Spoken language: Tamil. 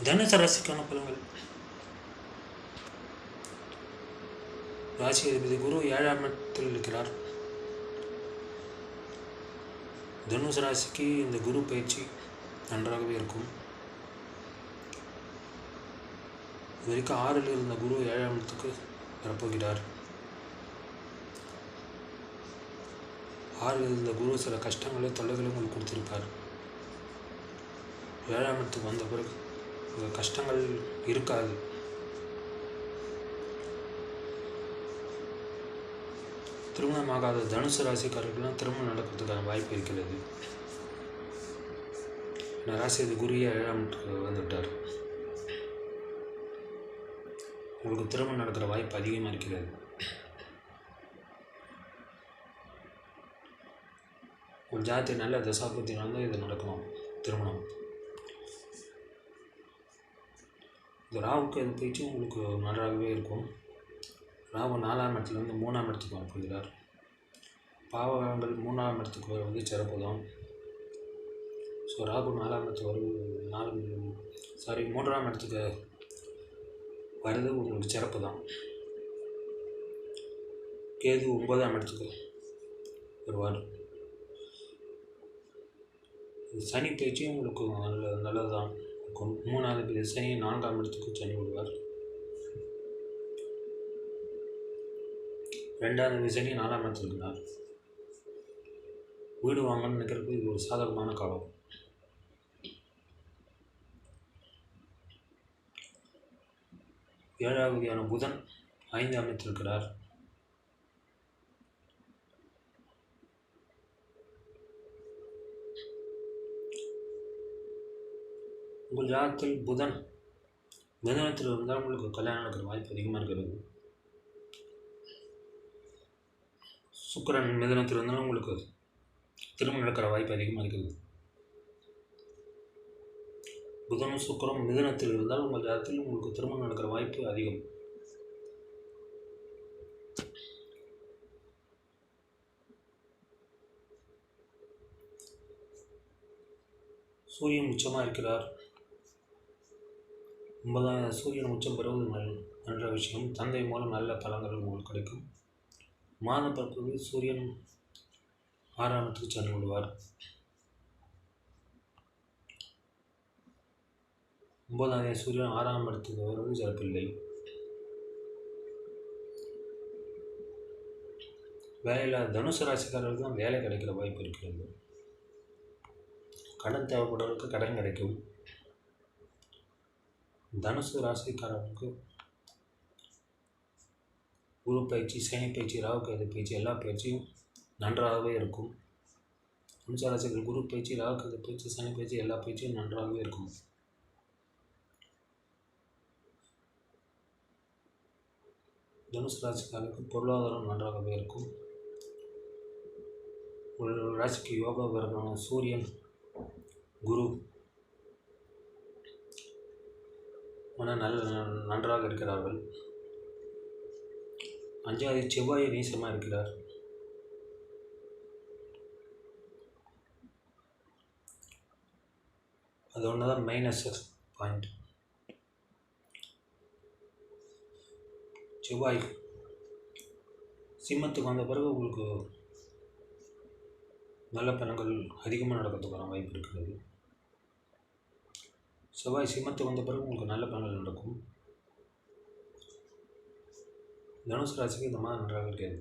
தனுசு ராசிக்கான பலன்கள். ராசி அதிபதி குரு 7ஆம் இடத்தில் இருக்கிறார். தனுசு ராசிக்கு இந்த குரு பயிற்சி நன்றாகவே இருக்கும். இது வரைக்கும் 6ல் இருந்த குரு 7ஆம் இடத்துக்கு வரப்போகிறார். 6ல் இருந்த குரு சில கஷ்டங்களை தொல்லைகளை உங்களுக்கு கொடுத்திருப்பார். 7ஆம் இடத்துக்கு வந்த பிறகு கஷ்டங்கள் இருக்காது. திருமணமாகாத தனுசு ராசிக்காரர்கள்லாம் திருமணம் நடக்கிறதுக்கான வாய்ப்பு இருக்கிறது. ராசி குரு 7ஆம் இடத்துக்கு வந்துவிட்டார். உங்களுக்கு திருமணம் நடக்கிற வாய்ப்பு அதிகமாக இருக்கிறது. ஒரு ஜாதி நல்ல தசாபத்தினால்தான் இது நடக்கணும். திருமணம் இந்த ராகுக்கு அது பயிற்சி உங்களுக்கு நன்றாகவே இருக்கும். ராகு 4ஆம் இடத்துலேருந்து 3ஆம் இடத்துக்கு வரப்போகிறார். பாவகங்கள் 3ஆம் இடத்துக்கு வருவது சிறப்பு தான். ஸோ ராகு 4ஆம் இடத்துக்கு 3ஆம் இடத்துக்கு வருது உங்களுக்கு சிறப்பு தான். கேது 9ஆம் இடத்துக்கு வருவார். சனி பயிற்சி உங்களுக்கு நல்லது தான். 3வது சனி 4ஆம் இடத்துக்கு சனி விடுவார். 2வது சனி 4ஆம் இடத்துல இருக்கிறார். வீடு வாங்கணும்னு நினைக்கிறதுக்கு இது ஒரு சாதகமான காலம். ஏழாவதியான புதன் 5ஆம் இடத்தில் இருக்கிறார். உங்கள் ஜாதகத்தில் புதன் மிதனத்தில் இருந்தால் உங்களுக்கு கல்யாணம் நடக்கிற வாய்ப்பு அதிகமாக இருக்கிறது. சுக்கிரன் மிதனத்தில் இருந்தாலும் உங்களுக்கு திருமணம் நடக்கிற வாய்ப்பு அதிகமாக இருக்கிறது. புதனும் சுக்கிரனும் மிதனத்தில் இருந்தால் உங்கள் ஜாதகத்தில் உங்களுக்கு திருமணம் நடக்கிற வாய்ப்பு அதிகம். சூரியன் உச்சமாக இருக்கிறார். 9 சூரியன் உச்சம் பெறுவது நல்ல விஷயம். தந்தை மூலம் நல்ல பலன்கள் உங்களுக்கு கிடைக்கும். மாத பிறகு சூரியன் 6ஆம் இடத்துக்கு சென்று விடுவார். 9வது சூரியன் 6ஆம் இடத்துக்கு வருவது சிறப்பில்லை. வேலையில் தனுசு ராசிக்காரர்களுக்கு தான் வேலை கிடைக்கிற வாய்ப்பு இருக்கிறது. கடன் தேவைப்படுறவர்களுக்கு கடன் கிடைக்கும். தனுசு ராசிக்காரர்களுக்கு குரு பயிற்சி, சனி பயிற்சி, ராகு கேது பயிற்சி எல்லா பயிற்சியும் நன்றாகவே இருக்கும். தனுசு ராசிகள் குரு பயிற்சி, ராகு கேது பயிற்சி, சனி பயிற்சி எல்லா பயிற்சியும் நன்றாகவே இருக்கும். தனுசு ராசிக்காரர்களுக்கு பொருளாதாரம் நன்றாகவே இருக்கும். ஒரு ராசிக்கு யோகா கிரகமான சூரியன், குரு நன்றாக இருக்கிறார்கள். 5வது செவ்வாய் நீசமாக இருக்கிறார். அது ஒன்று தான் மைனஸ் பாயிண்ட். செவ்வாய் சிம்மத்துக்கு வந்த பிறகு உங்களுக்கு நல்ல பலன்கள் அதிகமாக நடக்கிறதுக்கான வாய்ப்பு இருக்கிறது. செவ்வாய் சிம்மத்துக்கு வந்த பிறகு உங்களுக்கு நல்ல பலன்கள் நடக்கும். தனுசு ராசிக்கு இந்த மாதிரி நன்றாக இருக்கிறது.